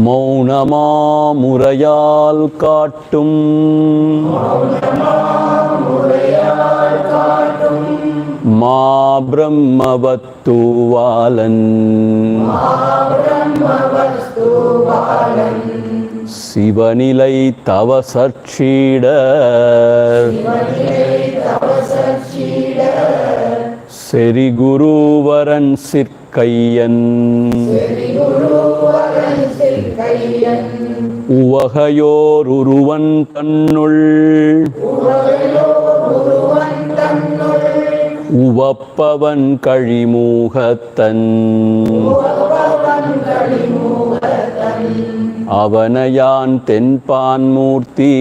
மௌனமா முறையால் காட்டும் மா பிரம்மவத்துவாலன் சிவநிலை தவசற்சீடர் செரி குருவரன் சிற்கையன் உவகையோர் உருவன் தன்னுள் உவப்பவன் கழிமூகத்தன் அவனையான் தென்பான்மூர்த்தி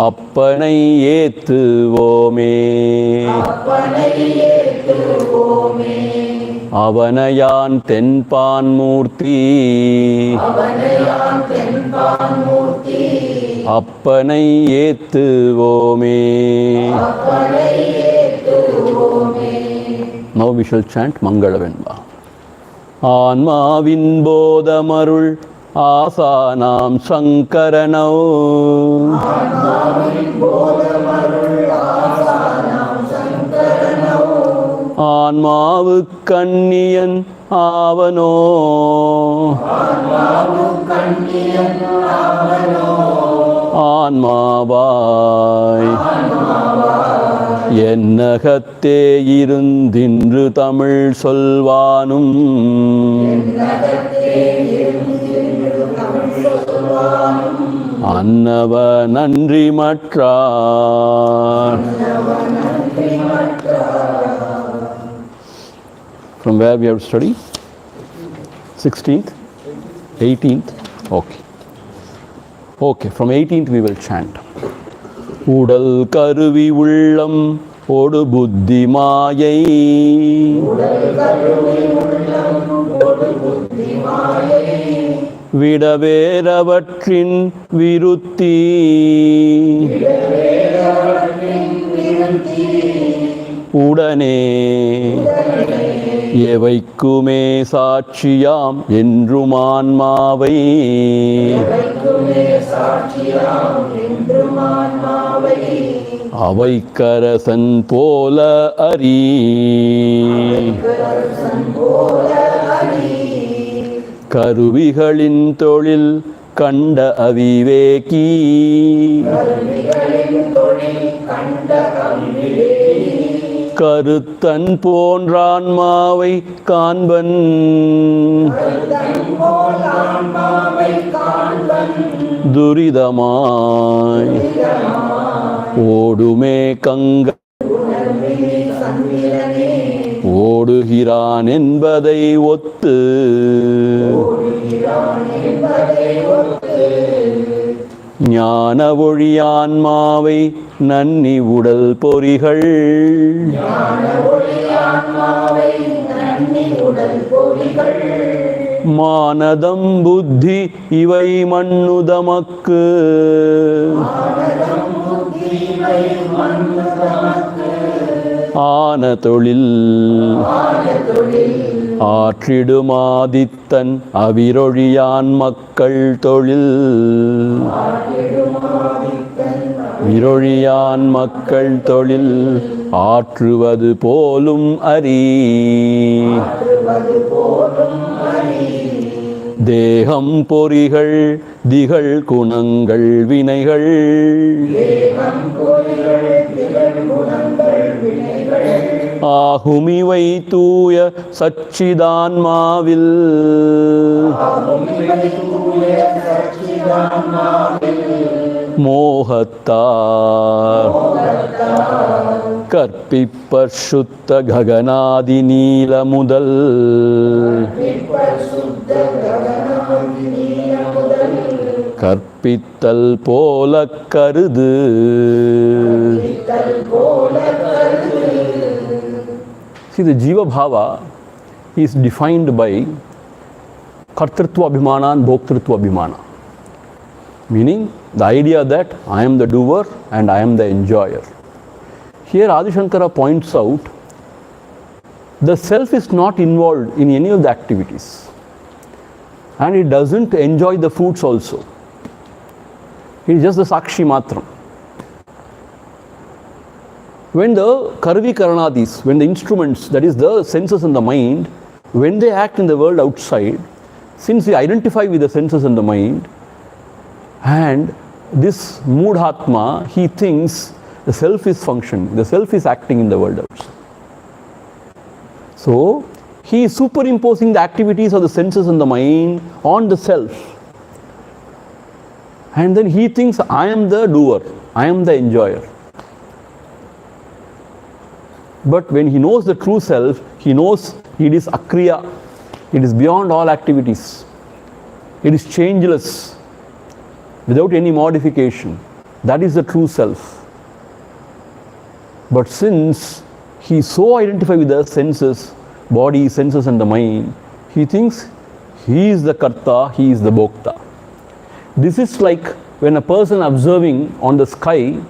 அப்பனை ஏத்துவோமே அவனையான் தென்பான்மூர்த்தி அப்பனை ஏத்துவோமே. Now we shall chant Mangalavenva. ஆன்மாவின் போதமருள் ஆசானாம் சங்கரனோ ஆன்மாவு கண்ணியன் ஆவனோ ஆன்மாவாய் என்னகத்தே இருந்தின்று தமிழ் சொல்வானும் அன்னவ நன்றி மற்றார். From where we have to study? 16th? 18th? Okay, from 18th we will chant. உடல் கருவி உள்ளம் ஓடு புத்தி மாயை விடவேறவற்றின் விருத்தி உடனே எவைக்குமே சாட்சியாம் என்றும் ஆன்மாவை அவைக்கரசன் போல அறி கருவிகளின் தொழில் கண்ட அவிவேகி கருத்தன் போன்றான்மாவை காண்பன் துரிதமாய் ஓடுமே கங்க ஓடுகிறான் என்பதை ஒத்து ஞான ஒழியான்மாவை நன்னி உடல் பொறிகள் மானதம் புத்தி இவை மண்ணுதமக்கு ஆன தொழில் ஆற்றிடுமாதித்தன் அவிரொழியான் மக்கள் தொழில் விரொழியான் மக்கள் தொழில் ஆற்றுவது போலும் அறி தேகம் பொறிகள் திகழ் குணங்கள் வினைகள் ஆகுமிவை தூய சச்சிதான்மாவில் மோகத்தார் கற்பிப்பர் சுத்த ககனாதி நீல முதல் கற்பித்தல் போல கருது. See, the Jiva Bhava is defined by Kartritva Abhimana and Bhoktritva Abhimana, meaning the idea that I am the doer and I am the enjoyer. Here Adi Shankara points out the self is not involved in any of the activities. And it doesn't enjoy the fruits also. It is just the Sakshi Matram. When the Karvi Karanadis, when the instruments, that is the senses and the mind, when they act in the world outside, since we identify with the senses and the mind, and this Moodhatma, he thinks the self is functioning, the self is acting in the world outside. So, he is superimposing the activities of the senses and the mind on the self. And then he thinks, I am the doer, I am the enjoyer. But when he knows the true self, he knows it is akriya, it is beyond all activities. It is changeless, without any modification. That is the true self. But since he is so identified with the senses, body, senses and the mind, he thinks he is the karta, he is the bhokta. This is like when a person observing on the sky,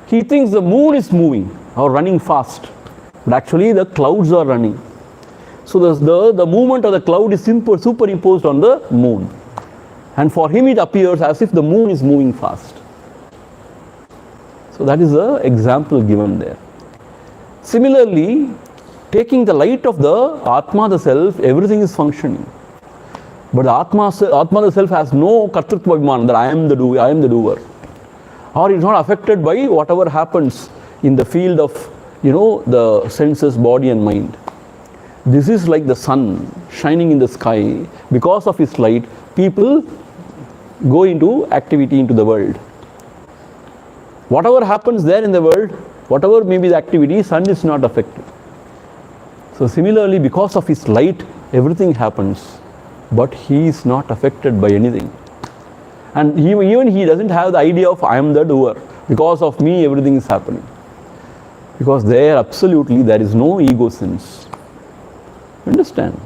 he thinks the moon is moving or running fast, but actually the clouds are running. So the movement of the cloud is superimposed on the moon. And for him it appears as if the moon is moving fast. So that is the example given there. Similarly, taking the light of the Atma, the self, everything is functioning. But the Atma, the self, has no kartrutva abhimana, that I am the doer. Or is not affected by whatever happens in the field of, the senses, body and mind. This is like the sun shining in the sky. Because of its light, people go into activity into the world. Whatever happens there in the world, whatever may be the activity, sun is not affected. So similarly, because of his light, everything happens, but he is not affected by anything. And even he doesn't have the idea of I am the doer. Because of me, everything is happening. Because there absolutely there is no ego sense. Understand?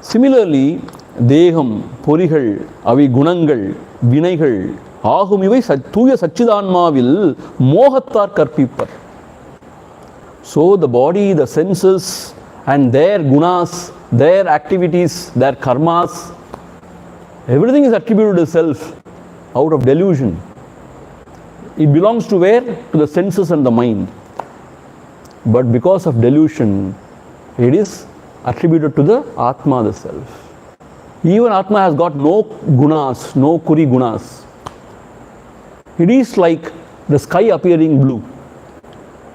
Similarly, Deham, Porigal, Avi Gunangal, Vinaigal, Ahumivai Tuya Sachidanmavil, Mohattar Karpipar. So the body, the senses, and their gunas, their activities, their karmas, everything is attributed to self out of delusion. It belongs to where? To the senses and the mind. But because of delusion, it is attributed to the Atma, the self. Even Atma has got no gunas, no kuri gunas. It is like the sky appearing blue.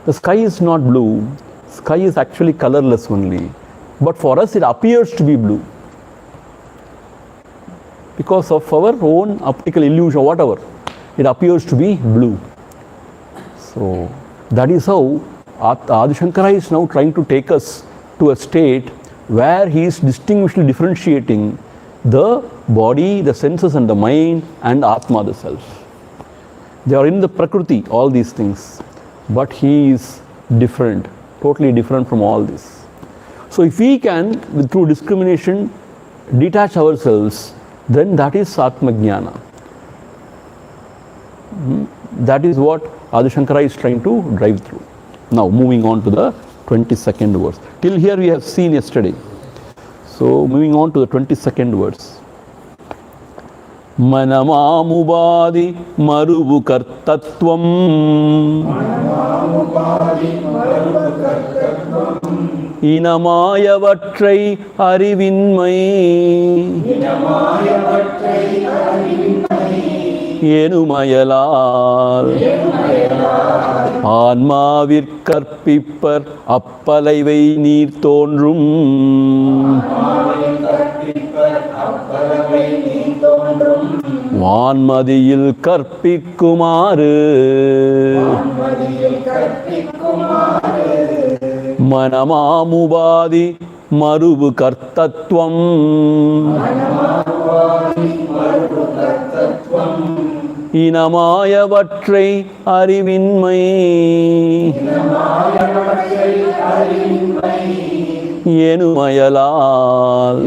The sky is not blue. Sky is actually colorless only. But for us it appears to be blue. Because of our own optical illusion, whatever, it appears to be blue. So that is how Adi Shankara is now trying to take us to a state where he is distinguishingly differentiating the body, the senses and the mind and Atma, the self. They are in the Prakriti, all these things, but he is different, totally different from all this. So if we can, through discrimination, detach ourselves, then that is Atma Jnana. That is what Adi Shankara is trying to drive through. Now moving on to the 22nd verse. Till here we have seen yesterday. So moving on to the 22nd verse. Manamamubadi maruvu kartatvam Inamayavatra arivinmai Enumayalal Anmavirkarpipar appalai neer thondrum Vanmadiyil karpikkumaru Manamamubadi maruvu kartatvam Inamayavatra arivinmai Enumayalal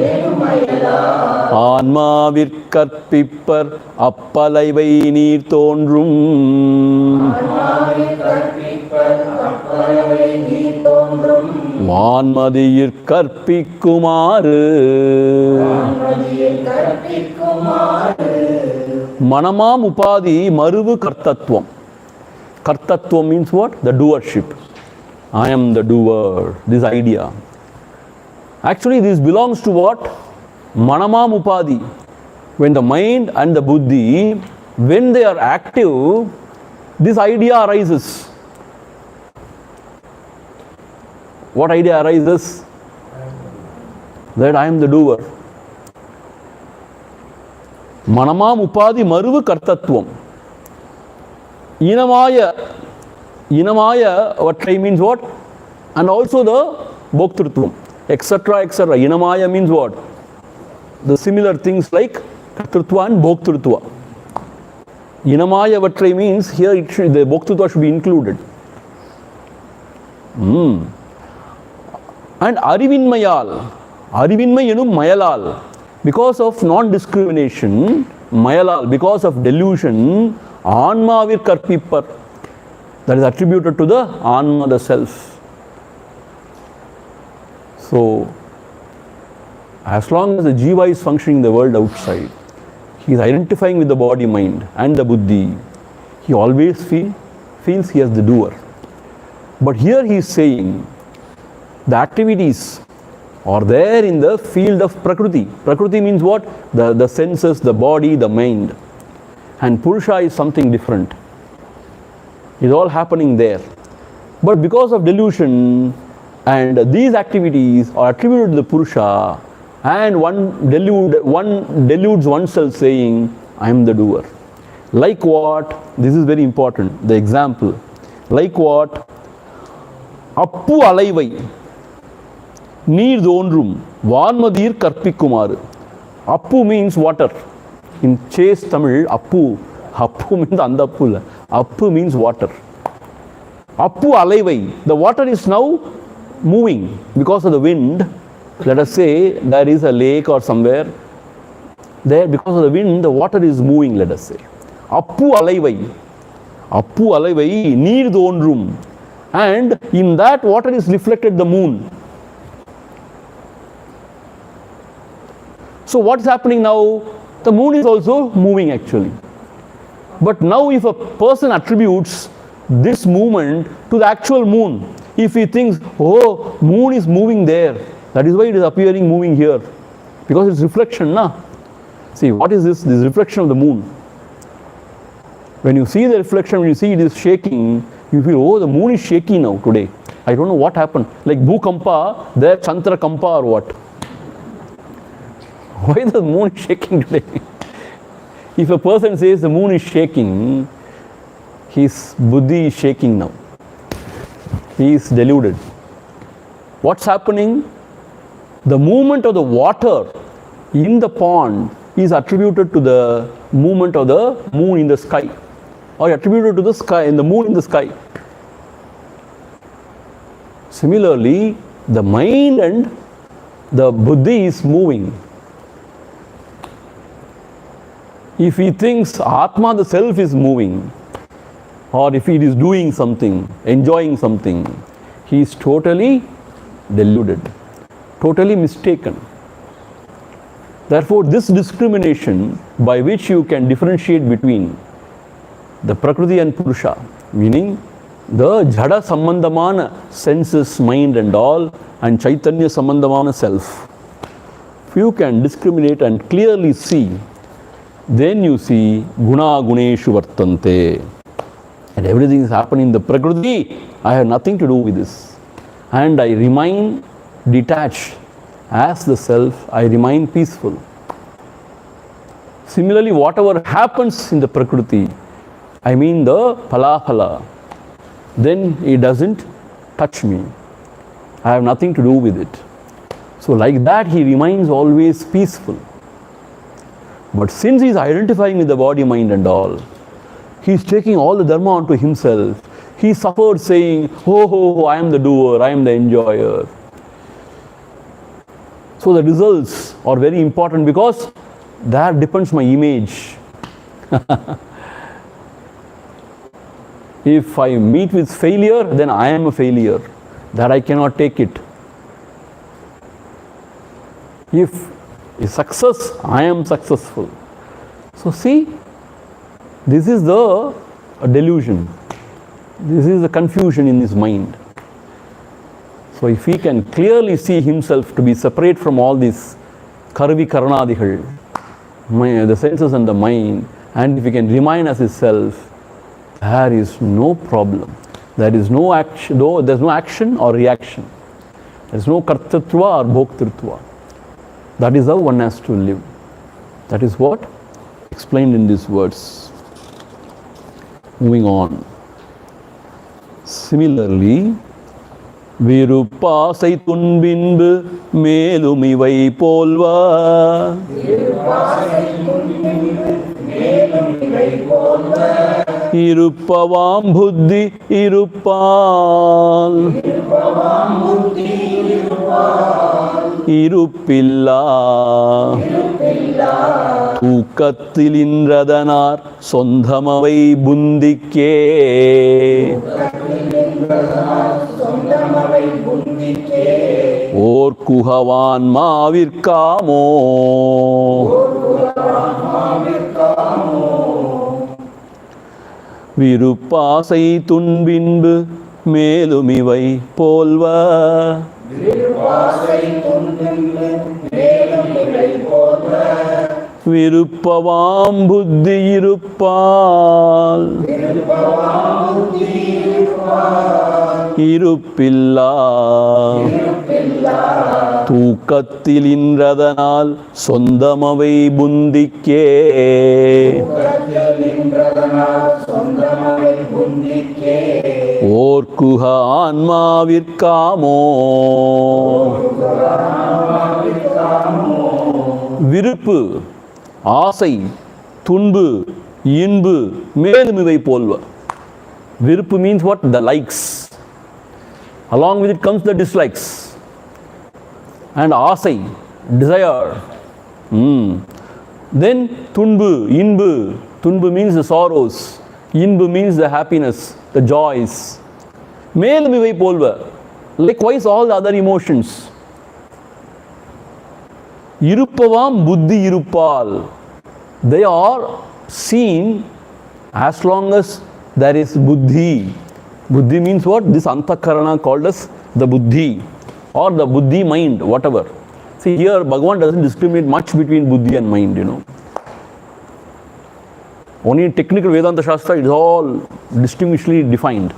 Anmavirkarpipar appalai neer thondrum வான்மதியிற் கற்பிக்குமாறு மனமாம் உபாதி மருவு கர்த்தத்துவம். Kartatvam means what? The doership. I am the doer. This idea. Actually, this belongs to what? Manamam upadi. When the mind and the buddhi, when they are active, this idea arises. What idea arises? That I am the doer. Manamam upadi maruvu kartatvam. Inamaya, what means what? And also the bhoktrutvam, etc., etc. Inamaya means what? The similar things like kartrutva and bhoktrutva. Inamaya vatre means here the bhoktrutva should be included. And arivinmayal, arivinmayanum mayalal, because of non-discrimination, mayalal, because of delusion, Anma vir karpipar, that is attributed to the Anma, the self. So, as long as the Jiva is functioning in the world outside, he is identifying with the body, mind and the buddhi, he always feels he is the doer. But here he is saying, the activities are there in the field of Prakriti. Prakriti means what? The senses, the body, the mind. And Purusha is something different. It's all happening there. But because of delusion, and these activities are attributed to the Purusha, and one deludes oneself saying, I am the doer. Like what? This is very important, the example. Like what? Appu alaivai, neer dondrum, vanmadir karpikkumaru. Appu means water. In Chase Tamil, Appu means Andappu. Appu means water. Appu alaivai. The water is now moving because of the wind. Let us say there is a lake or somewhere. There, because of the wind, the water is moving, let us say. Appu alaivai. Appu alaivai, neer dondrum. And in that water is reflected the moon. So what is happening now? The moon is also moving actually. But now if a person attributes this movement to the actual moon, if he thinks, oh, moon is moving there, that is why it is appearing moving here. Because it's reflection, na? See, what is this? This reflection of the moon. When you see the reflection, when you see it is shaking, you feel, oh, the moon is shaky now today. I don't know what happened. Like Bhukampa, there Chantra Kampa or what? Why the moon is shaking today? If a person says the moon is shaking, his buddhi is shaking now. He is deluded. What's happening? The movement of the water in the pond is attributed to the movement of the moon in the sky, or attributed to the sky, in the moon in the sky. Similarly, the mind and the buddhi is moving. If he thinks Atma, the self, is moving, or if he is doing something, enjoying something, he is totally deluded, totally mistaken. Therefore, this discrimination by which you can differentiate between the Prakriti and Purusha, meaning the Jada Sambandhamana senses, mind and all, and Chaitanya Sambandhamana self, if you can discriminate and clearly see, then you see Guna Guneshu Vartante. And everything is happening in the Prakriti. I have nothing to do with this. And I remain detached as the self. I remain peaceful. Similarly, whatever happens in the Prakriti, I mean the Phalaphala, then it doesn't touch me. I have nothing to do with it. So like that, he remains always peaceful. But since he is identifying with the body, mind and all, he is taking all the dharma onto himself. He suffered saying, oh, I am the doer, I am the enjoyer. So the results are very important because there depends my image. If I meet with failure, then I am a failure. that I cannot take it. If is success, I am successful. So see, this is the delusion. This is the confusion in his mind. So if he can clearly see himself to be separate from all these karvi karanadihal, the senses and the mind, and if he can remain as himself, there is no problem. There is no action, there is no action or reaction. There is no kartatva or bhoktatva. That is how one has to live. That is what explained in these words. Moving on. Similarly, விருப்பாசை துன்பின்பு மேலும் இவை போல்வா இருப்பவாம் புத்தி இருப்பால் இருப்பில்லா தூக்கத்திலின்றதனார் சொந்தமவை புந்திக்கே ஓர் குகவான்மாவிற்காமோ விருப்பாசை துன்பின்பு மேலும் இவை போல்வ விருப்பவாம் புத்தி இருப்பால் இருப்பில்லா தூக்கத்திலின்றதனால் சொந்தமவை புந்திக்கே ஓர்க்குக ஆன்மாவிற்காமோ விருப்பு ஆசை துன்பு இன்பு மேலும் இவை போல்வ. Virpu means what? The likes. Along with it comes the dislikes. And asai, desire. Then tunbu, inbu. Tunbu means the sorrows. Inbu means the happiness, the joys. Melum ivai polva. Likewise all the other emotions. Iruppavam buddhi iruppal. They are seen as long as there is buddhi. Buddhi means what? This antakarana called as the buddhi or the buddhi mind, whatever. See, here Bhagavan doesn't discriminate much between buddhi and mind, Only in technical Vedanta Shastra it is all distinguishedly defined.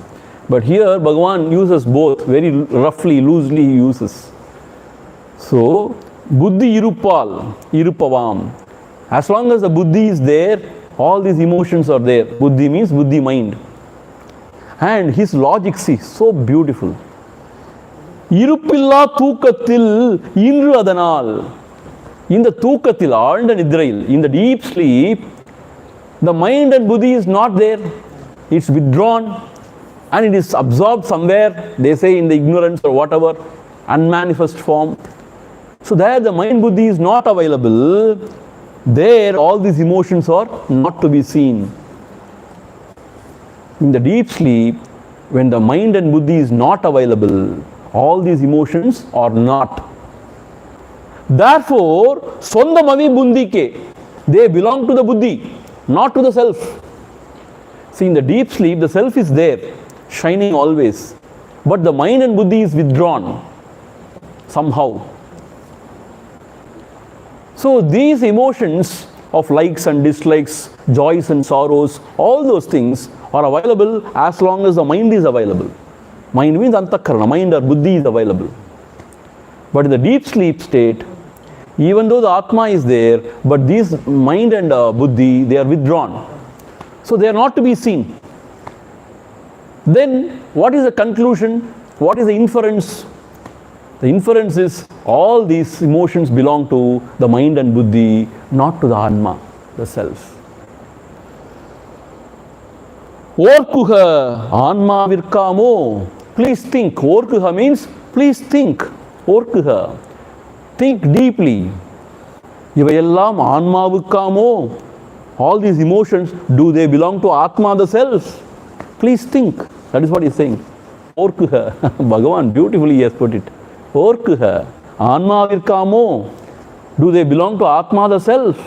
But here Bhagavan uses both very roughly, loosely he uses. So, buddhi iruppal, iruppavam. As long as the buddhi is there, all these emotions are there. Buddhi means buddhi mind. And his logic, see, so beautiful. Iruppilla தூக்கத்தில் இன்று அதனால். In the தூக்கத்தில், ஆழ்ந்த நித்ரையில், in the deep sleep, the mind and buddhi is not there. It's withdrawn and it is absorbed somewhere, they say in the ignorance or whatever, unmanifest form. So there the mind buddhi is not available. There all these emotions are not to be seen. In the deep sleep, when the mind and buddhi is not available, all these emotions are not. Therefore, sondamavi bundike, they belong to the buddhi, not to the self. See, in the deep sleep, the self is there, shining always. But the mind and buddhi is withdrawn somehow. So these emotions of likes and dislikes, joys and sorrows, all those things are available as long as the mind is available. Mind means antakarana, mind or buddhi is available. But in the deep sleep state, even though the Atma is there, but these mind and buddhi, they are withdrawn. So they are not to be seen. Then what is the conclusion? What is the inference? The inference is all these emotions belong to the mind and buddhi, not to the Anma, the self. Orkuha Anmavirkamo. Please think. Orkuha means please think. Orkuha. Think deeply. Ivayellam Anmavirkamo. All these emotions, do they belong to Atma, the self? Please think. That is what he is saying. Orkuha. Bhagavan, beautifully he has put it. Orkuha. Anma virkamo. Do they belong to Atma, the self?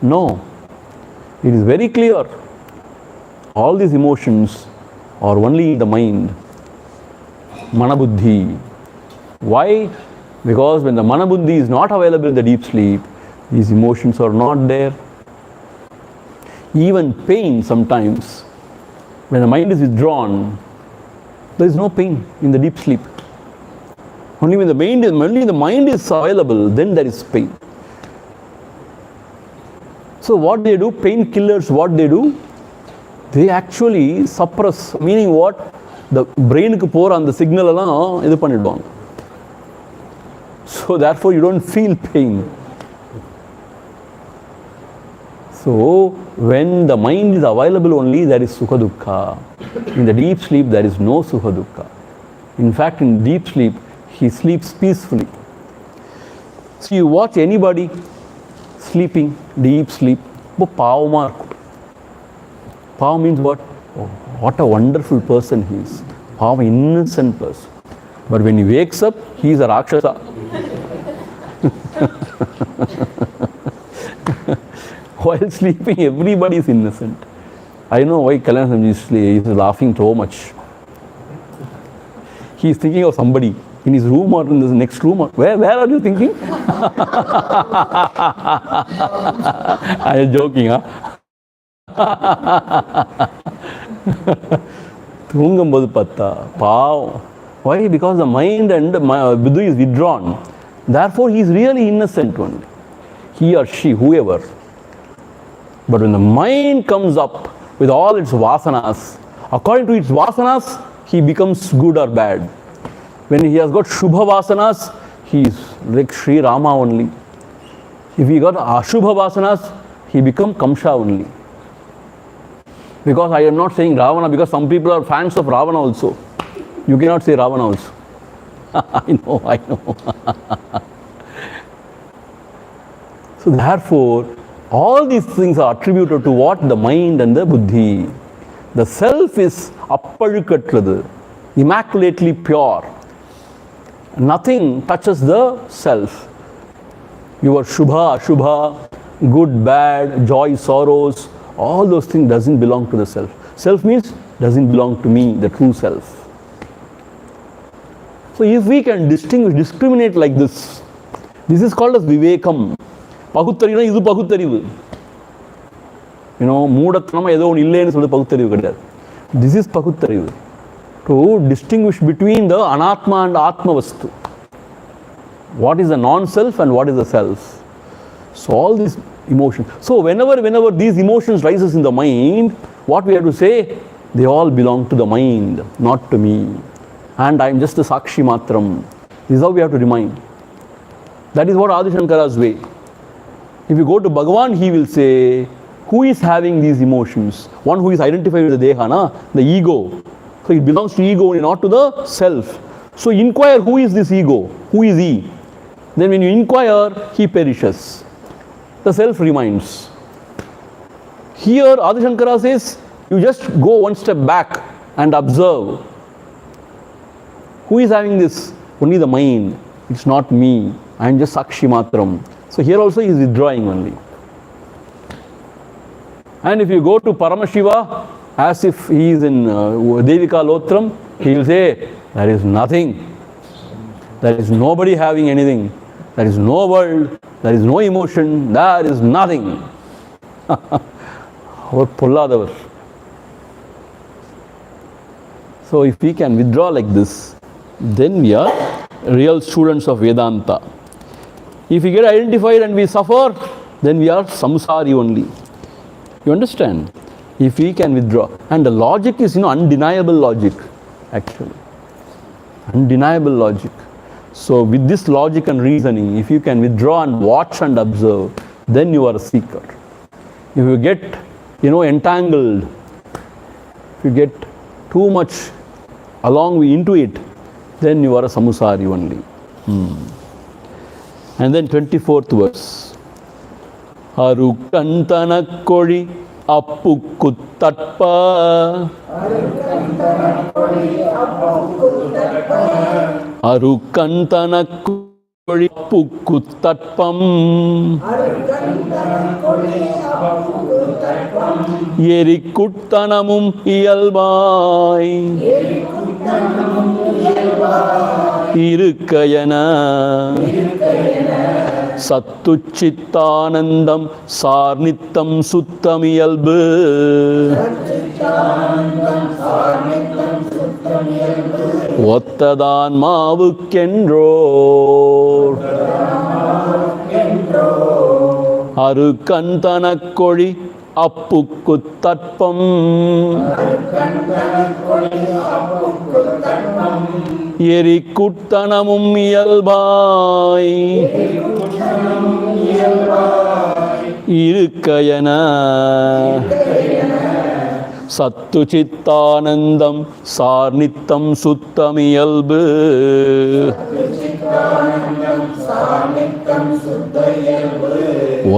No. It is very clear. All these emotions are only in the mind. Manabuddhi. Why? Because when the Manabuddhi is not available in the deep sleep, these emotions are not there. Even pain sometimes, when the mind is withdrawn, there is no pain in the deep sleep. Only when the mind is available, then there is pain. So what they do, painkillers, what they do? They actually suppress, meaning what? The brain ku pour on the signal along, idu panniduvanga. So therefore you don't feel pain. So when the mind is available only, there is sukha dukkha. In the deep sleep there is no sukha dukkha. In fact, in deep sleep he sleeps peacefully. So you watch anybody sleeping, deep sleep, pavama irukkum. Pav means what? Oh, what a wonderful person he is. Pav, innocent person. But when he wakes up, he is a Rakshasa. While sleeping, everybody is innocent. I know why Kalyan is laughing so much. He is thinking of somebody in his room or in the next room. Where are you thinking? I am joking, huh? Thungambodhu patta, pav. Why? Because the mind and Buddha is withdrawn. Therefore, he is really innocent only. He or she, whoever. But when the mind comes up with all its vasanas, according to its vasanas, he becomes good or bad. When he has got Shubha vasanas, he is like Shri Rama only. If he got Ashubha vasanas, he becomes Kamsha only. Because I am not saying Ravana, because some people are fans of Ravana also. You cannot say Ravana also. I know. So therefore, all these things are attributed to what? The mind and the buddhi. The self is appalukatladu, immaculately pure. Nothing touches the self. Your Shubha, Ashubha, good, bad, joy, sorrows, all those things doesn't belong to the self. Self means doesn't belong to me, the true self. So if we can discriminate like this is called as Vivekam. Paguttarivu idu paguttarivu. Moodathanam edho one ille nu sollu paguttarivu kediyadu. This is paguttarivu. To distinguish between the Anatma and Atma Vastu. What is the non-self and what is the self. So all these emotions. So whenever these emotions rises in the mind, what we have to say? They all belong to the mind, not to me. And I am just a Sakshi Matram. This is how we have to remind. That is what Adi Shankara's way. If you go to Bhagavan, he will say, who is having these emotions? One who is identified with the Deha, the ego. So it belongs to ego only, not to the self. So inquire, who is this ego? Who is he? Then when you inquire, he perishes. The self remains. Here, Adi Shankara says, you just go one step back and observe. Who is having this? Only the mind. It's not me. I am just Sakshi Matram. So here also he is withdrawing only. And if you go to Paramashiva, as if he is in Devika Lotram, he will say, there is nothing. There is nobody having anything. There is no world. There is no emotion. There is nothing. Or Pulladavar. So if we can withdraw like this, then we are real students of Vedanta. If we get identified and we suffer, then we are samsari only. You understand? If we can withdraw. And the logic is, undeniable logic, actually. Undeniable logic. So with this logic and reasoning, if you can withdraw and watch and observe, then you are a seeker. If you get, entangled, if you get too much along into it, then you are a samsari only. And then 24th verse. Harukkantana koli அப்புக்குத்தட்ப அருக்கந்தனக்கொழி அப்புக்குத்தட்பம் எரிக்குட்டனமும் இயல்பாய் இருக்கையன சத்துச்சித்தானந்தம் சார்நித்தம் சுத்தமியல்பு ஒத்ததான்மாவுக்கென்றோர் அருக்கந்தனக்கொழி அப்புக்குத்தட்பம் எரிக்குட்டனமும் இயல்பாய் இருக்கையன சத்துச்சித்தானந்தம் சார்நித்தம் சுத்தமியல்பு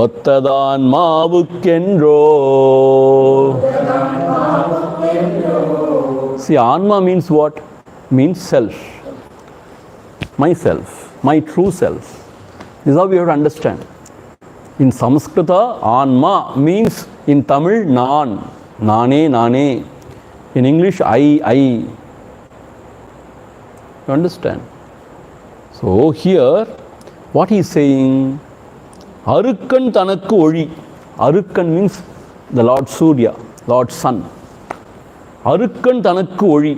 ஒத்ததான்மாவுக்கென்றோ. See, Anma means what? Means self. Myself, my true self. This is how we have to understand. In Sanskrit, Anma means, in Tamil, Naan. Nane, Nane. In English, I. You understand? So here, what he is saying, Arukkan Tanakku Ozhi. Arukkan means the Lord Surya, Lord Sun. Arukkan Tanakku Ozhi.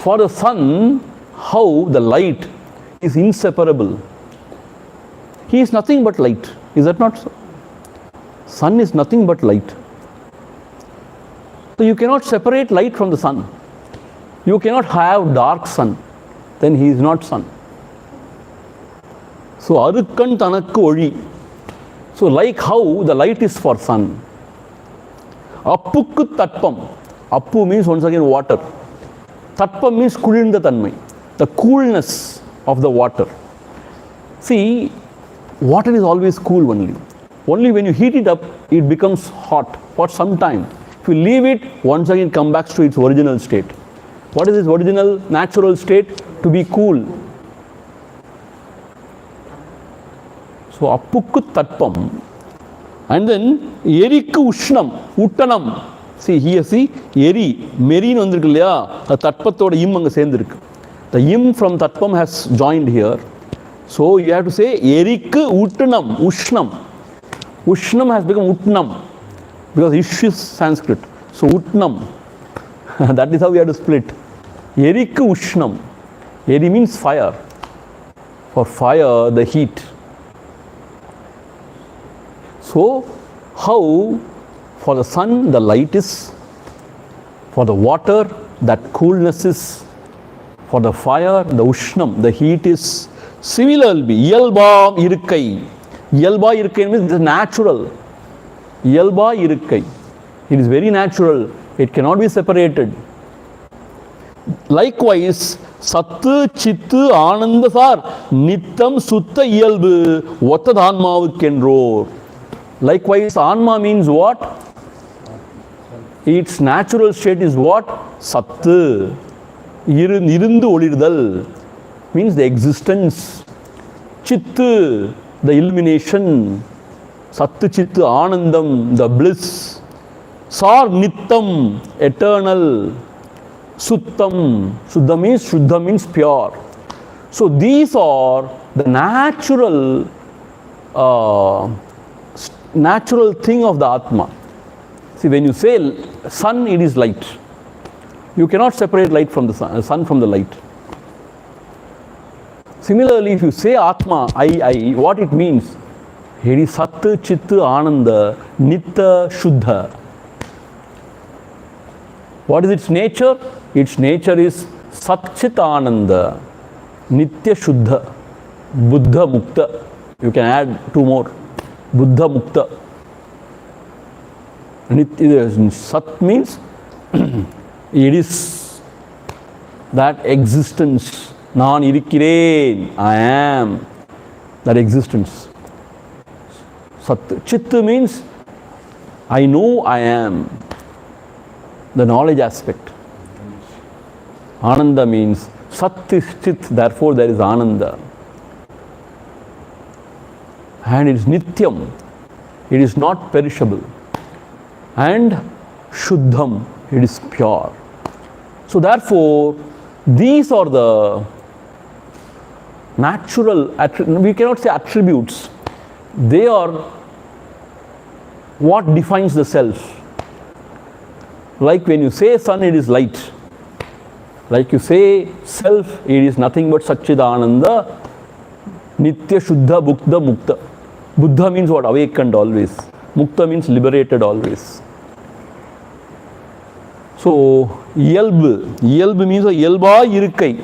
For the sun, how the light is inseparable. He is nothing but light. Is that not so? Sun is nothing but light. So you cannot separate light from the sun. You cannot have dark sun. Then he is not sun. So Arukkan Tanakku Ozhi. So like how the light is for sun. Appukku Tatpam. Appu means once again water. Tatpam means kulinda tanmai. The coolness of the water. See, water is always cool only. Only when you heat it up, it becomes hot for some time. If you leave it, once again come back to its original state. What is its original natural state? To be cool. So, appukku tatpam. And then, erikku ushnam, uttanam. See, here see, eri, merin vandirukku illaya, the tatpathoda im anga sendirukku. The im from tatpam has joined here. So, you have to say, erikku uttanam, ushnam. Ushnam has become utnam. Because ish is Sanskrit. So, utnam. That is how we have to split. Erikku ushnam. Eri means fire. For fire, the heat. So, how for the sun the light is, for the water that coolness is, for the fire the ushnam, the heat is. Similarly, iyalba irukkai. Iyalba irukkai means it is natural. Iyalba irukkai. It is very natural. It cannot be separated. Likewise, Sattu, Chittu, Anandasar, Nittam, Sutta, Iyalbu, Ottadhanmavukkenror. Likewise, Anma means what? Its natural state is what? Sattu. Irundu olidal means the existence. Chittu, the illumination. Sattu, Chittu, Anandam, the bliss. Sar, Nittam, eternal. Suttam, Shuddha means pure. So these are the natural thing of the Atma. See, when you say sun, it is light. You cannot separate light from the sun from the light. Similarly, if you say Atma, I, what it means? It is Sat, Chit, Ananda, Nitya, Shuddha. What is its nature? Its nature is Sat, Chit, Ananda, Nitya, Shuddha, Buddha, Mukta. You can add two more. Buddha, Mukta. Sat means it is that existence. Naan irikkiren, I am. That existence. Sat. Chit means I know I am. The knowledge aspect. Ananda means Sat is Chit, therefore there is Ananda. And it is Nityam. It is not perishable. And Shuddham, it is pure. So therefore, these are the natural, we cannot say attributes. They are what defines the self. Like when you say sun, it is light. Like you say self, it is nothing but Satchidananda, Nitya, Shuddha, Bhukta, Mukta. Buddha means what? Awakened always. Mukta means liberated always. So, Yelb means Yelba Irkai.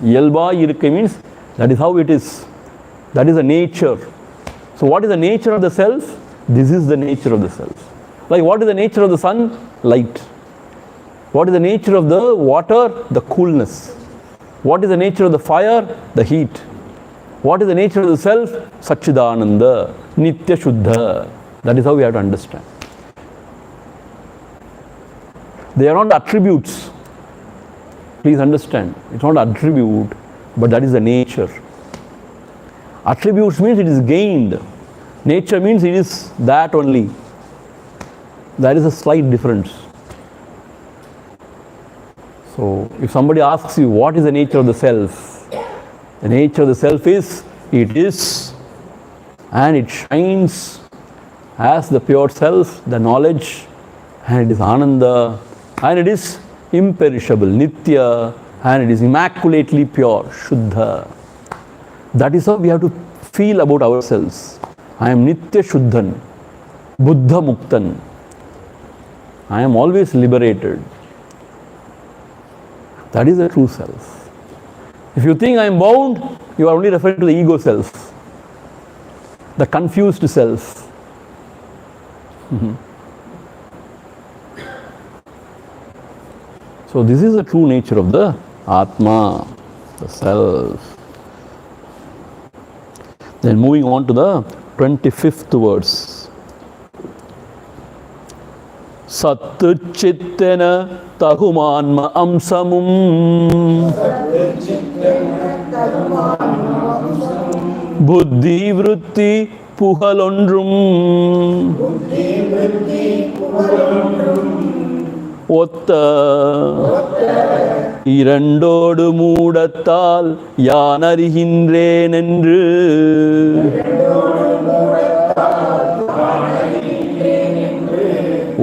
Yelba Irkai means that is how it is. That is the nature. So, what is the nature of the self? This is the nature of the self. Like what is the nature of the sun? Light. What is the nature of the water? The coolness. What is the nature of the fire? The heat. What is the nature of the self? Satchidananda, Nitya Shuddha. That is how we have to understand. They are not attributes. Please understand. It's not attribute, but that is the nature. Attributes means it is gained. Nature means it is that only. There is a slight difference. So, if somebody asks you what is the nature of the self, the nature of the self is, it is, and it shines as the pure self, the knowledge, and it is Ananda, and it is imperishable, Nitya, and it is immaculately pure, Shuddha. That is how we have to feel about ourselves. I am Nitya Shuddhan, Buddha Muktan. I am always liberated. That is the true self. If you think I am bound, you are only referring to the ego self, the confused self. So this is the true nature of the Atma, the self. Then moving on to the 25th verse. Sattu chittena tahumanma amsamum buddhi vritti puhalondrum otta irandodu moodathal yaan arihinren endru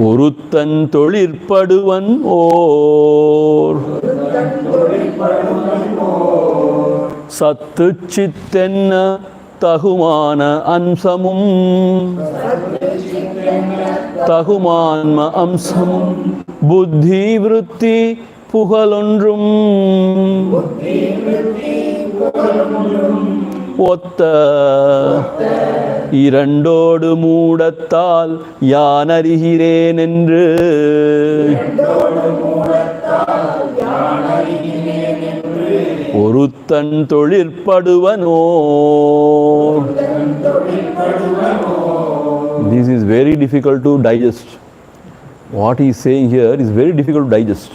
ஒருத்தன் தொழிற்படுவன் ஓர் சத்து சித்தென்ன தகுமான அம்சமும் தகுமான்ம அம்சமும் புத்தி விருத்தி புகழொன்றும் ஒத்த இரண்டோடு மூடத்தால் யான் அறிகிறேன் என்று ஒருத்தன் தொழிற்படுவனோ. This is very difficult to digest. What he is saying here is very difficult to digest.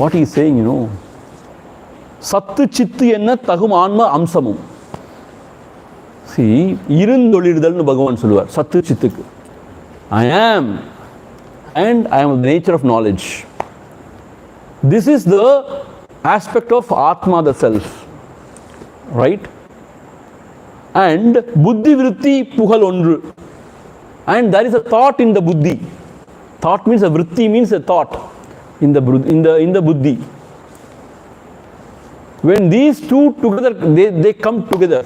What he is saying, சத்து சித்து என்ன தகும் ஆன்ம அம்சமும். See, இருந்தொழிடுதல்னு பகவான் சொல்லுவார் சத்து சித்துக்கு. I am and I am of the nature of knowledge. This is the aspect of Atma, the self. Right? And buddhi vritti puhal ondru. And there is a thought in the buddhi. Thought means a vritti means a thought in the buddhi. When these two together, they come together.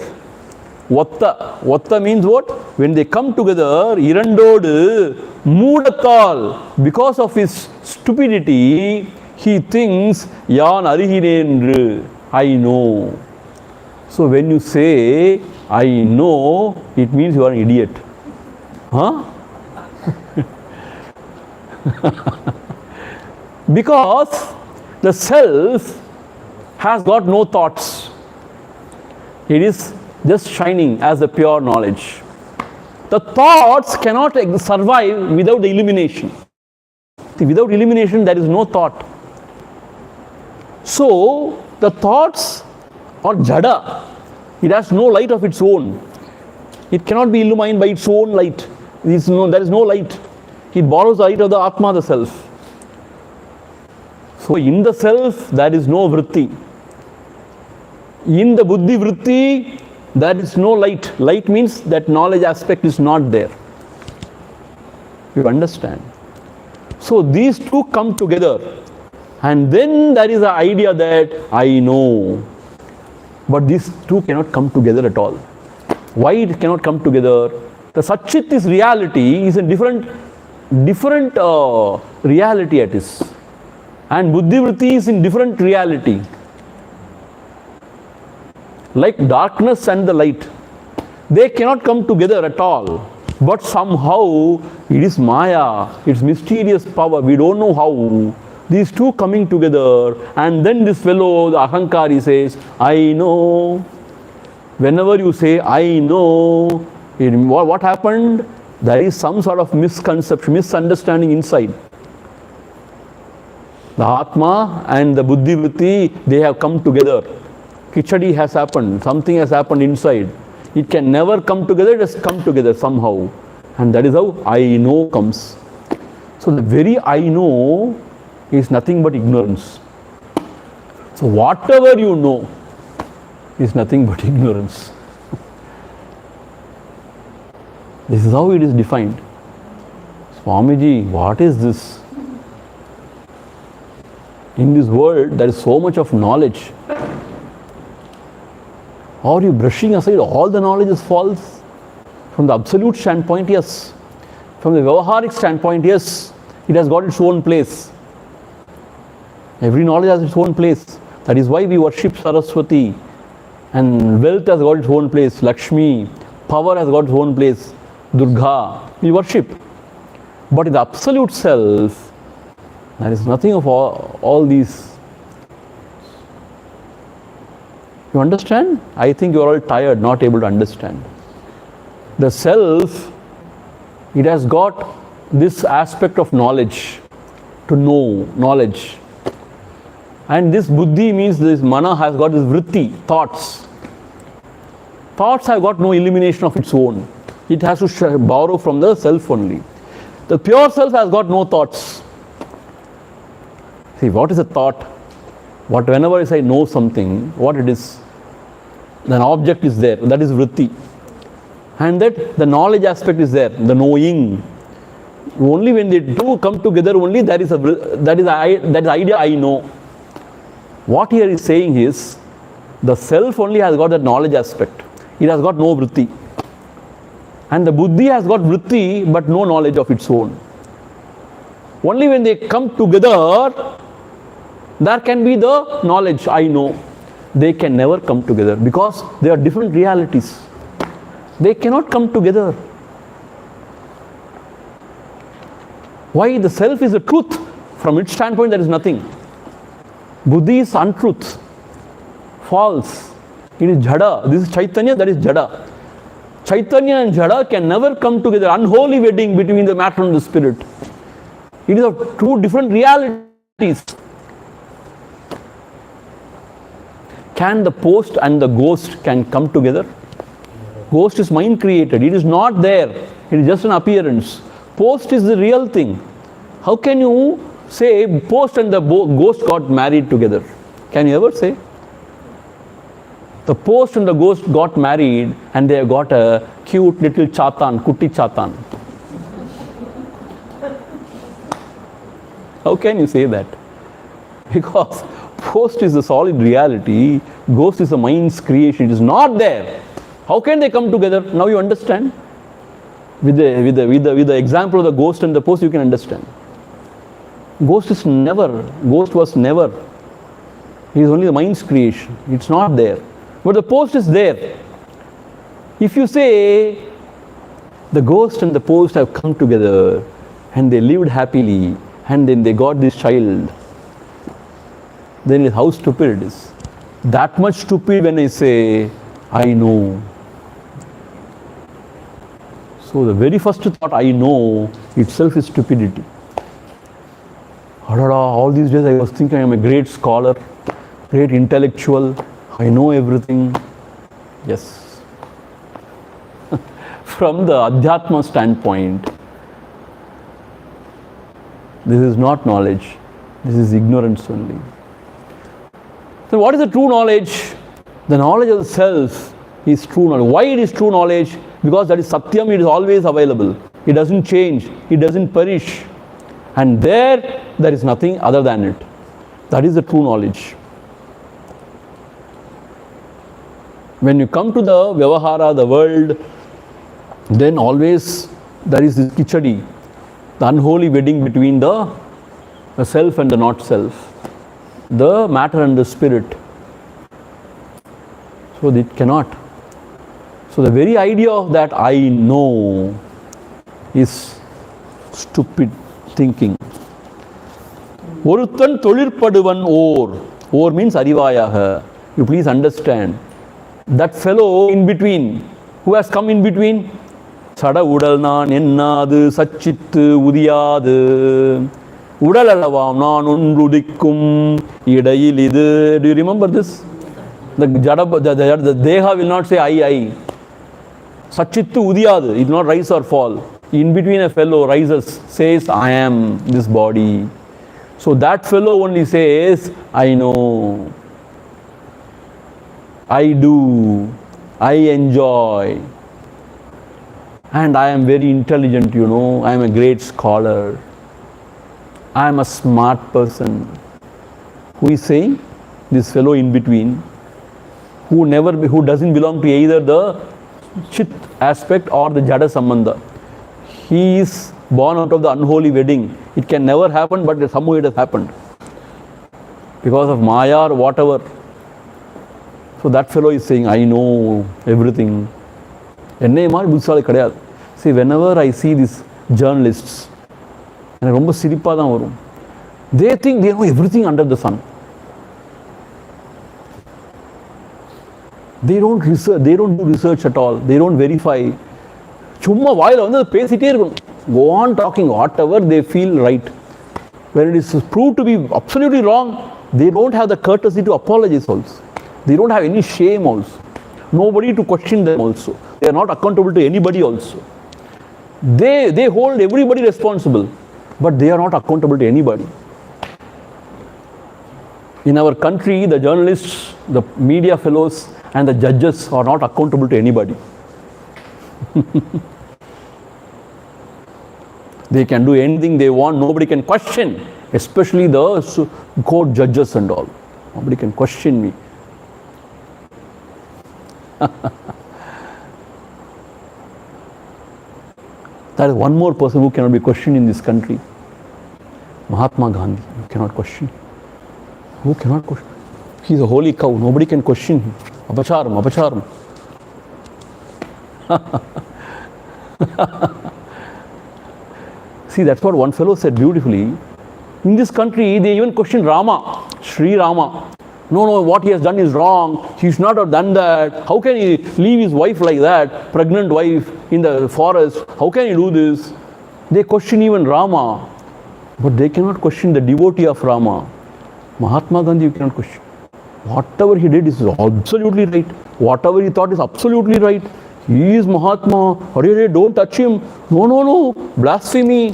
Vatta means what? When they come together, irandodu moodathal, because of his stupidity, he thinks yan arihinendru, I know. So when you say I know, it means you are an idiot. Huh? Because the self has got no thoughts. It is just shining as the pure knowledge. the thoughts cannot survive without the illumination. See, without illumination, there is no thought. So, the thoughts are jada. It has no light of its own. It cannot be illumined by its own light. There is no light. It borrows the light of the Atma, the self. So, in the self, there is no vritti. In the buddhi vritti, there is no light. Light means that knowledge aspect is not there. You understand? So, these two come together. And then there is the idea that I know. But these two cannot come together at all. Why it cannot come together? The Satchit is reality, is a different reality it is. And Buddhivritti is in different reality. Like darkness and the light. They cannot come together at all. But somehow it is Maya, it's mysterious power, we don't know how. These two coming together, and then this fellow, the Ahankari, says, I know. Whenever you say, I know, what happened? There is some sort of misconception, misunderstanding inside. The Atma and the Buddhivritti, they have come together. Kichadi has happened, something has happened inside. It can never come together, it has come together somehow. And that is how I know comes. So the very I know is nothing but ignorance. So whatever you know is nothing but ignorance. This is how it is defined. Swamiji, what is this? In this world, there is so much of knowledge. Are you brushing aside all the knowledge is false? From the absolute standpoint, yes. From the Vyavaharic standpoint, yes. It has got its own place. Every knowledge has its own place. That is why we worship Saraswati. And wealth has got its own place. Lakshmi. Power has got its own place. Durga. We worship. But in the absolute self, there is nothing of all these. You understand? I think you are all tired, not able to understand. The self, it has got this aspect of knowledge. To know, knowledge. And this buddhi means this mana has got this vritti, thoughts. Thoughts have got no illumination of its own. It has to borrow from the self only. The pure self has got no thoughts. See, what is a thought? Whenever I say know something, what it is? An object is there, that is vritti. And that the knowledge aspect is there, the knowing. Only when they two come together, only that is the idea I know. What here is saying is, the self only has got that knowledge aspect. It has got no vritti. And the buddhi has got vritti, but no knowledge of its own. Only when they come together, there can be the knowledge, I know. They can never come together because they are different realities. They cannot come together. Why? The self is the truth. From its standpoint, there is nothing. Buddhi is untruth, false. It is jada. This is Chaitanya, that is jada. Chaitanya and jada can never come together. Unholy wedding between the matter and the spirit. It is of two different realities. Can the post and the ghost can come together? Ghost is mind created. It is not there. It is just an appearance. Post is the real thing. How can you say post and the ghost got married together? Can you ever say? The post and the ghost got married and they have got a cute little chatan, kutti chatan. How can you say that? Because post is the solid reality, ghost is a mind's creation, it is not there. How can they come together? Now you understand. With the example of the ghost and the post, you can understand. Ghost was never. It is only the mind's creation. It's not there. But the post is there. If you say the ghost and the post have come together and they lived happily and then they got this child, then how stupid it is. That much stupid when I say, I know. So the very first thought, I know, itself is stupidity. All these days I was thinking I am a great scholar, great intellectual, I know everything. Yes. From the Adhyatma standpoint, this is not knowledge, this is ignorance only. So what is the true knowledge? The knowledge of the self is true knowledge. Why it is true knowledge? Because that is Satyam, it is always available. It doesn't change, it doesn't perish. And there is nothing other than it. That is the true knowledge. When you come to the Vyavahara, the world, then always there is this kichadi, the unholy wedding between the self and the not self, the matter and the spirit. So it cannot. So the very idea of that I know is stupid thinking. Oruthan tolirpaduvan or means arivayaha. You please understand. That fellow in between, who has come in between? Sada udal naan ennadu sachittu udiyadu udal alavam naan undudikkum idayil idu. Do you remember this? The Deha will not say I. Sachittu udiyadu, it will not rise or fall. In between a fellow rises, says I am this body. So that fellow only says I know, I do, I enjoy, and I am very intelligent, I am a great scholar, I am a smart person. Who is saying? This fellow in between, who doesn't belong to either the Chit aspect or the Jada Sambandha. He is born out of the unholy wedding. It can never happen, but somehow it has happened. Because of Maya or whatever. So that fellow is saying, I know everything. See, whenever I see these journalists, they think they know everything under the sun. They don't research, they don't do research at all, they don't verify. Go on talking whatever they feel right. When it is proved to be absolutely wrong, they don't have the courtesy to apologize also. They don't have any shame also. Nobody to question them also. They are not accountable to anybody also. They hold everybody responsible, but they are not accountable to anybody. In our country, the journalists, the media fellows, and the judges are not accountable to anybody. They can do anything they want, nobody can question, especially the court judges and all. Nobody can question me. There is one more person who cannot be questioned in this country. Mahatma Gandhi. You cannot question. Who cannot question? He is a holy cow. Nobody can question him. Apacharam. See, that's what one fellow said beautifully. In this country, they even question Rama, Shri Rama. No, what he has done is wrong. He should not have done that. How can he leave his wife like that, pregnant wife in the forest? How can he do this? They question even Rama, but they cannot question the devotee of Rama. Mahatma Gandhi, you cannot question. Whatever he did is absolutely right. Whatever he thought is absolutely right. He is Mahatma. Hurry, don't touch him. No. Blasphemy.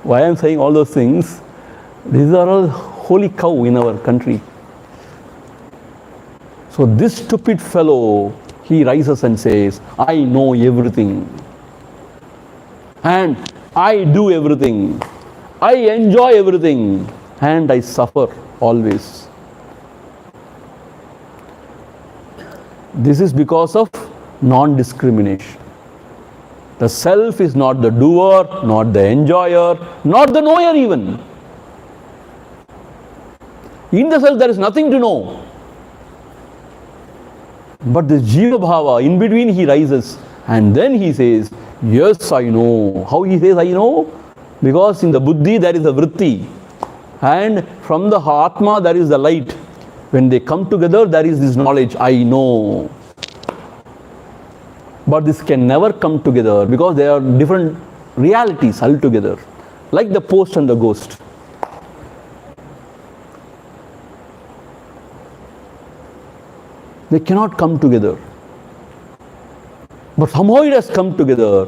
Why I am saying all those things? These are all holy cow in our country. So this stupid fellow, he rises and says, I know everything. And I do everything. I enjoy everything. And I suffer always. This is because of non-discrimination. The self is not the doer, not the enjoyer, not the knower even. In the self there is nothing to know. But the Jiva Bhava, in between he rises and then he says, yes, I know. How he says, I know? Because in the Buddhi there is a Vritti. And from the Atma there is the light. When they come together, there is this knowledge, I know. But this can never come together because they are different realities altogether, like the post and the ghost. They cannot come together. But somehow it has come together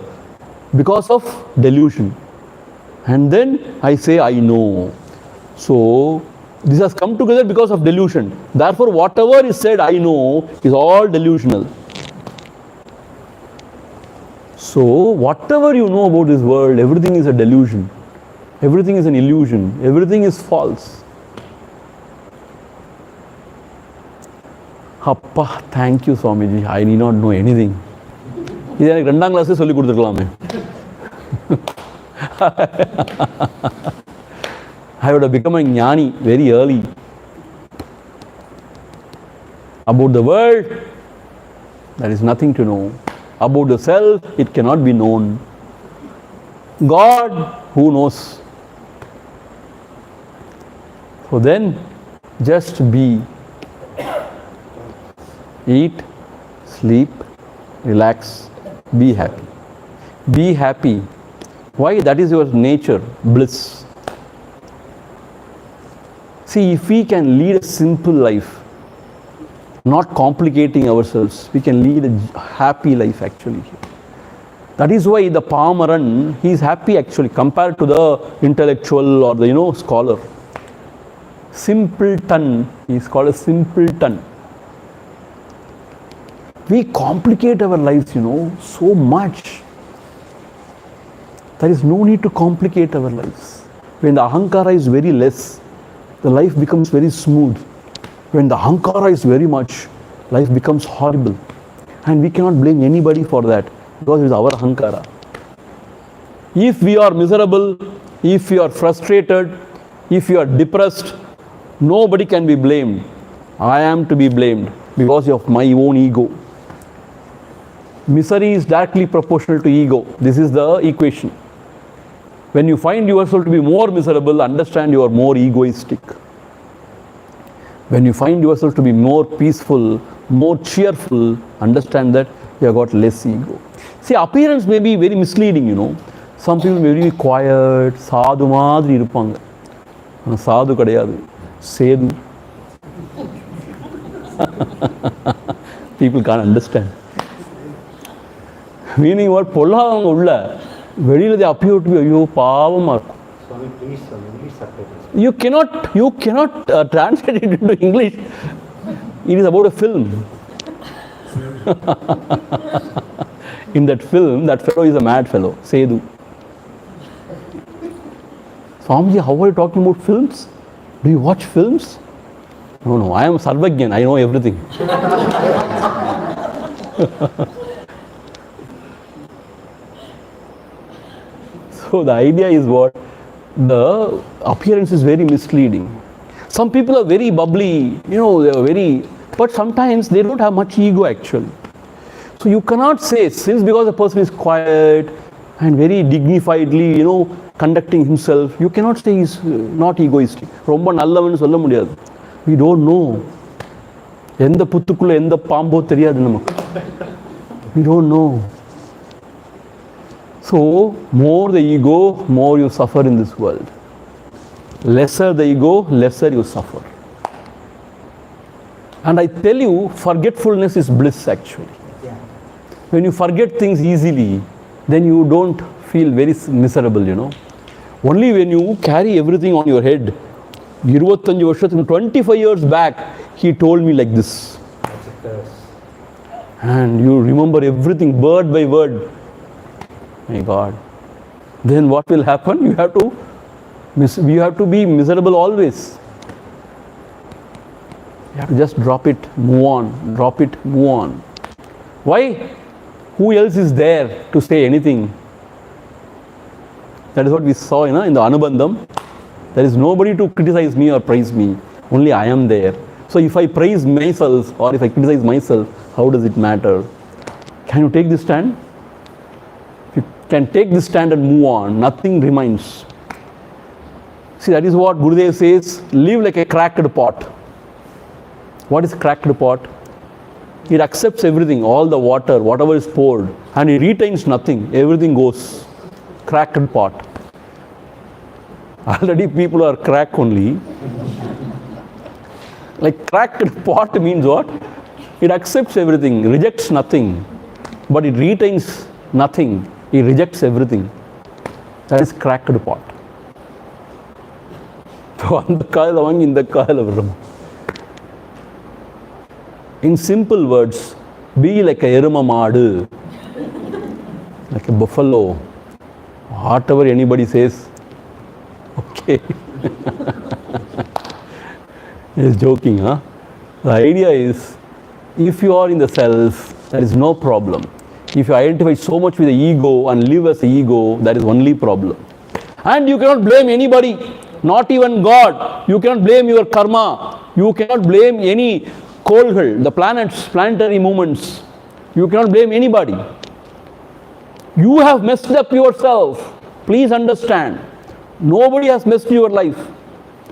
because of delusion. And then I say, I know. So, this has come together because of delusion. Therefore, whatever is said, I know, is all delusional. So, whatever you know about this world, everything is a delusion. Everything is an illusion. Everything is false. Appa, thank you, Swamiji. I need not know anything. இது எனக்கு 2ஆம் கிளாஸே சொல்லி கொடுத்துருக்கலாமே. I would have become a jnani very early. About the world, there is nothing to know. About the self, it cannot be known. God, who knows? So then, just be. Eat, sleep, relax, be happy. Be happy. Why? That is your nature, bliss. See, if we can lead a simple life, not complicating ourselves, we can lead a happy life actually. That is why the Pamaran, he is happy actually compared to the intellectual or the scholar. Simpleton, he is called a simpleton. We complicate our lives, so much. There is no need to complicate our lives. When the ahankara is very less, the life becomes very smooth. When the ahankara is very much, life becomes horrible. And we cannot blame anybody for that because it is our ahankara. If we are miserable, if we are frustrated, if we are depressed, nobody can be blamed. I am to be blamed because of my own ego. Misery is directly proportional to ego. This is the equation. When you find yourself to be more miserable, understand you are more egoistic. When you find yourself to be more peaceful, more cheerful, understand that you have got less ego. See, appearance may be very misleading, Some people may be quiet, sadhu madri irupanga. Sadhu kadayadu, sedhu. People can't understand. Meaning what? Pollavanga ulla. Velila they appear to be ayyo paavama irukum. Swami, please, English subtitles. You cannot translate it into English. It is about a film. In that film, that fellow is a mad fellow, Sedhu. Swamiji, how are you talking about films? Do you watch films? No, I am Sarvagyan, I know everything. So the idea is what? The appearance is very misleading. Some people are very bubbly, they are very, but sometimes they don't have much ego actually. So you cannot say, since because a person is quiet and very dignifiedly, conducting himself, you cannot say he is not egoistic. Romba nallavan solla mudiyadu. We don't know. Endha puttukulla endha paambo theriyadu namakku. We don't know. So, more the ego, more you suffer in this world. Lesser the ego, lesser you suffer. And I tell you, forgetfulness is bliss actually. Yeah. When you forget things easily, then you don't feel very miserable, Only when you carry everything on your head. 25 years back, he told me like this. And you remember everything word by word. My God. Then what will happen? You have to be miserable always. You have to just drop it, move on, drop it, move on. Why? Who else is there to say anything? That is what we saw in the Anubandham. There is nobody to criticize me or praise me. Only I am there. So if I praise myself or if I criticize myself, how does it matter? Can you take this stand? If you can take this stand and move on, nothing remains. See, that is what Gurudev says, live like a cracked pot. What is cracked pot? It accepts everything, all the water, whatever is poured, and it retains nothing. Everything goes. Cracked pot. Already people are crack only. Like cracked pot means what? It accepts everything, rejects nothing, but it retains nothing. It rejects everything. That is cracked pot. In simple words, be like a eruma maadu, like a buffalo. Whatever anybody says, okay. He's joking, huh? The idea is, if you are in the self, there is no problem. If you identify so much with the ego and live as the ego, that is only problem. And you cannot blame anybody, not even God. You cannot blame your karma. You cannot blame any koalgal, the planets, planetary movements. You cannot blame anybody. You have messed up yourself. Please understand. Nobody has messed your life.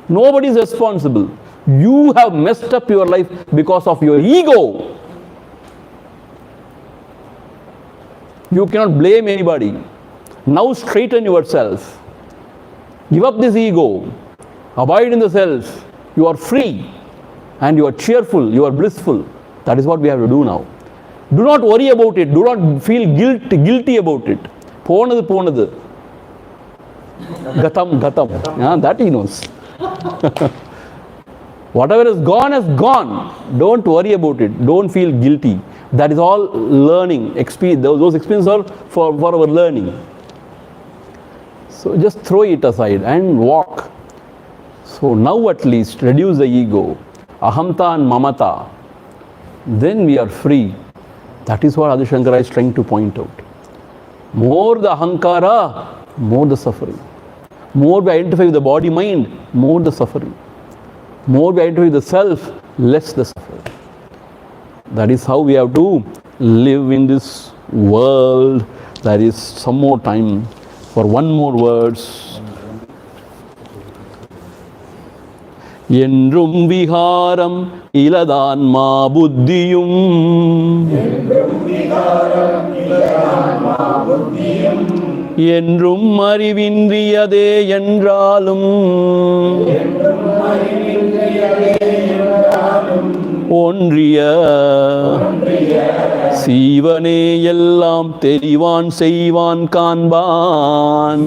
Nobody is responsible. You have messed up your life because of your ego. You cannot blame anybody. Now straighten yourself. Give up this ego. Abide in the self. You are free. And you are cheerful. You are blissful. That is what we have to do now. Do not worry about it. Do not feel guilty about it. Ponadu. Gatam. Yeah, that he knows. Whatever is gone has gone. Don't worry about it. Don't feel guilty. That is all learning. Those experiences are for our learning. So just throw it aside and walk. So now at least reduce the ego. Ahamta and mamata. Then we are free. That is what Adi Shankara is trying to point out. More the ahankara, more the suffering. More we identify with the body mind, more the suffering. More we identify with the self, less the suffering. That is how we have to live in this world. There is some more time for one more verse. Endrum viharam iladanma buddhiyum. Endrum அறிவின்றியதே என்றாலும் ஒன்றிய சீவனே எல்லாம் தெரிவான் செய்வான் காண்பான்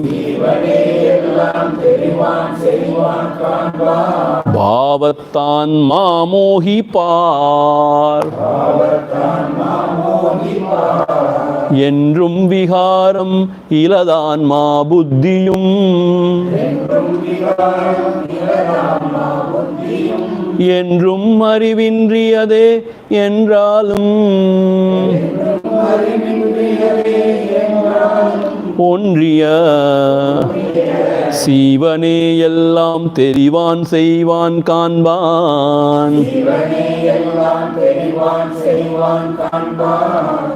பாவத்தான் மாமோகிப்பார் என்றும் விகாரம் இலதான்மா புத்தியும் என்றும் அறிவின்றியதே என்றாலும் ஒன்றிய சீவனே எல்லாம் தெரிவான் செய்வான் காண்பான்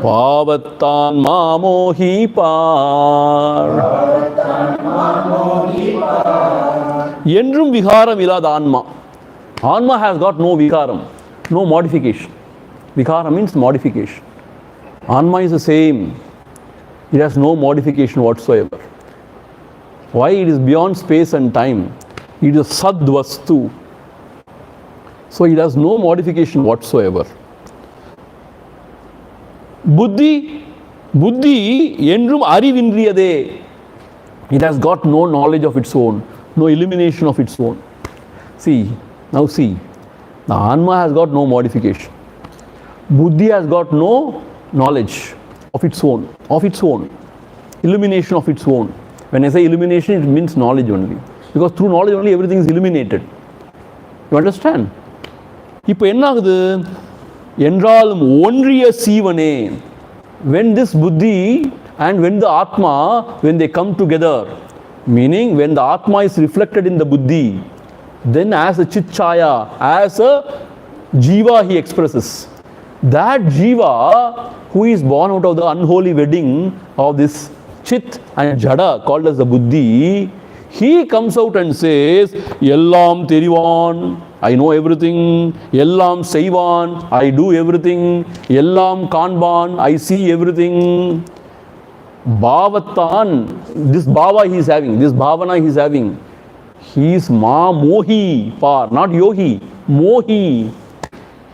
பாவத்தான் மாமோகிப்பார் என்றும் விகாரம் இல்லாத ஆன்மா. Anma has got no vikaram, no modification. Vikara means modification. Anma is the same. It has no modification whatsoever. Why? It is beyond space and time. It is a sad vastu. So it has no modification whatsoever. Buddhi endrum arivindriyade. It has got no knowledge of its own, no illumination of its own. Now see, the Anma has got no modification. Buddhi has got no knowledge of its own, illumination of its own. When I say illumination, it means knowledge only. Because through knowledge only everything is illuminated. You understand? இப்போ என்ன ஆகுது என்றாலும் ஒன்றிய சீவனே. When this buddhi and when the Atma, when they come together, meaning when the Atma is reflected in the buddhi, then as a chit chaya, as a jiva he expresses. That jiva who is born out of the unholy wedding of this chit and jada called as the buddhi, he comes out and says, Yellam Therivan, I know everything, Ellam Seivan, I do everything, Ellam Kanban, I see everything. Bhavatan, this bhava he is having, this bhavana he is having, he is Ma Mohi, Par, not Yogi, Mohi.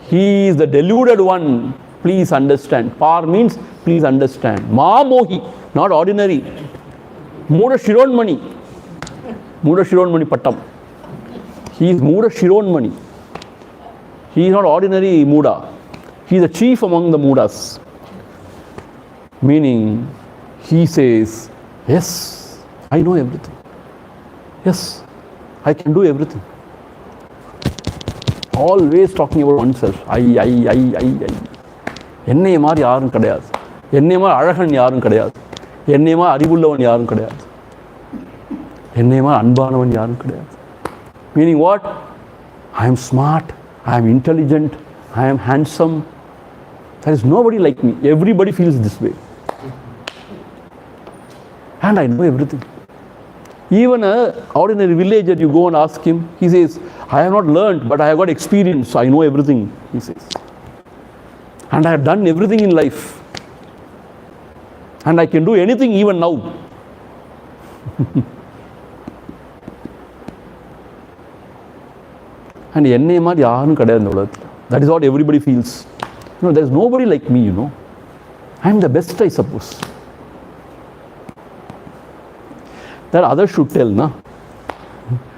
He is the deluded one. Please understand. Par means please understand. Ma Mohi, not ordinary. Muda Shironmani. Muda Shironmani Pattam. He is Muda Shironmani. He is not ordinary Muda. He is the chief among the Mudas. Meaning, he says, yes, I know everything. Yes, I can do everything. Always talking about oneself. I. என்னைய மாதிரி யாரும் கிடையாது. என்னைய மாதிரி அழகன் யாரும் கிடையாது. என்னைய மாதிரி அறிவுள்ளவன் யாரும் கிடையாது. என்னைய மாதிரி அன்பானவன் யாரும் கிடையாது. Meaning what? I am smart, I am intelligent, I am handsome. There is nobody like me. Everybody feels this way. And I know everything. Even an ordinary villager, you go and ask him, he says, I have not learned, but I have got experience, I know everything, he says. And I have done everything in life. And I can do anything even now. And that is what everybody feels. There is nobody like me, I am the best, I suppose. That others should tell, na?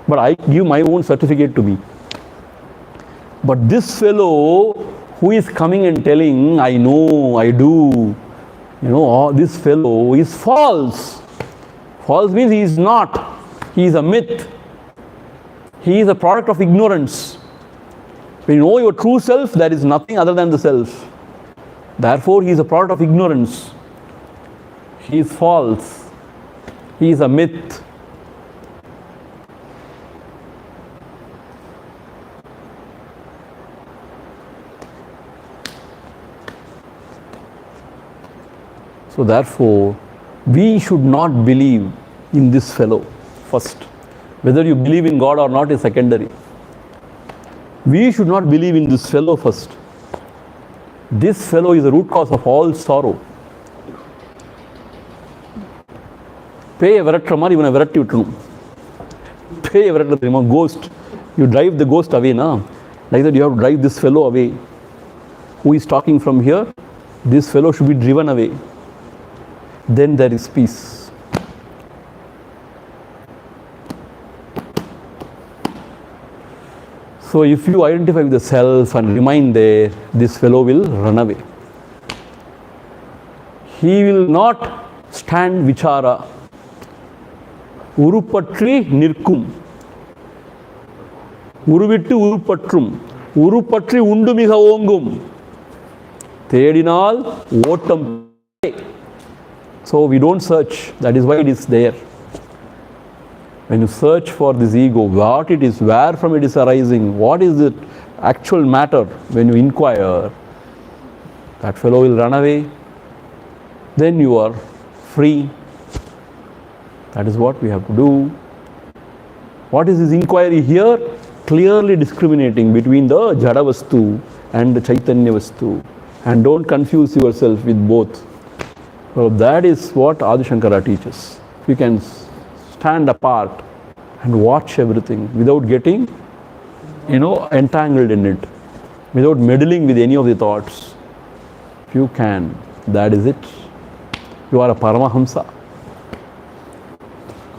But I give my own certificate to me. But this fellow who is coming and telling, I know, I do, this fellow is false. False means he is not. He is a myth. He is a product of ignorance. When you know your true self, there is nothing other than the self. Therefore, he is a product of ignorance. He is false. He is a myth. So therefore, we should not believe in this fellow first. Whether you believe in God or not is secondary. We should not believe in this fellow first. This fellow is the root cause of all sorrow. Pay a virattra mari, even a viratti vittanum. Pay a virattra, ghost. You drive the ghost away, na? Like that you have to drive this fellow away. Who is talking from here? This fellow should be driven away. Then there is peace. So if you identify with the self and remain there, this fellow will run away. He will not stand vichara. Urupatri nirkum. Uruvittu urupatrum. Urupatri undumiga ongum. Thedinal votam. So we don't search. That is why it is there. When you search for this ego, what it is, where from it is arising, what is the actual matter, when you inquire, that fellow will run away. Then you are free. That is what we have to do. What is this inquiry here? Clearly discriminating between the Jada Vastu and the Chaitanya Vastu. And don't confuse yourself with both. So that is what Adi Shankara teaches. You can stand apart and watch everything without getting, entangled in it, without meddling with any of the thoughts. If you can, that is it. You are a Paramahamsa.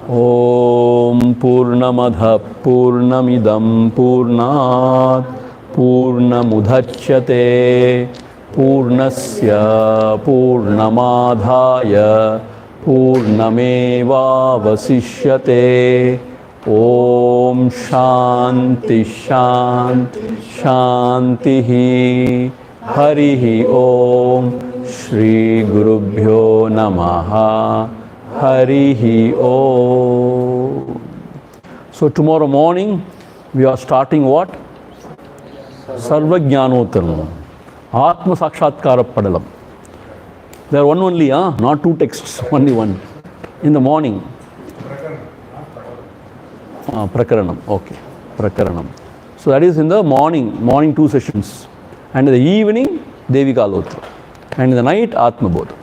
Om Purnamadha Purnamidam Purnat Purnamudhachyate Purnasya Purnamadhaya Purnameva Vasishyate. Om Shanti Shanti Shantihi Harihi Om Shri Gurubhyo Namaha Harihi Om. So tomorrow morning we are starting what? Sarvajnanottaram. Atma Sakshatkara Padalam. There are one only, not two texts, only one. In the morning. Prakaranam, okay. Prakaranam. So that is in the morning 2 sessions. And in the evening, Devika Lotra. And in the night, Atma Bodham.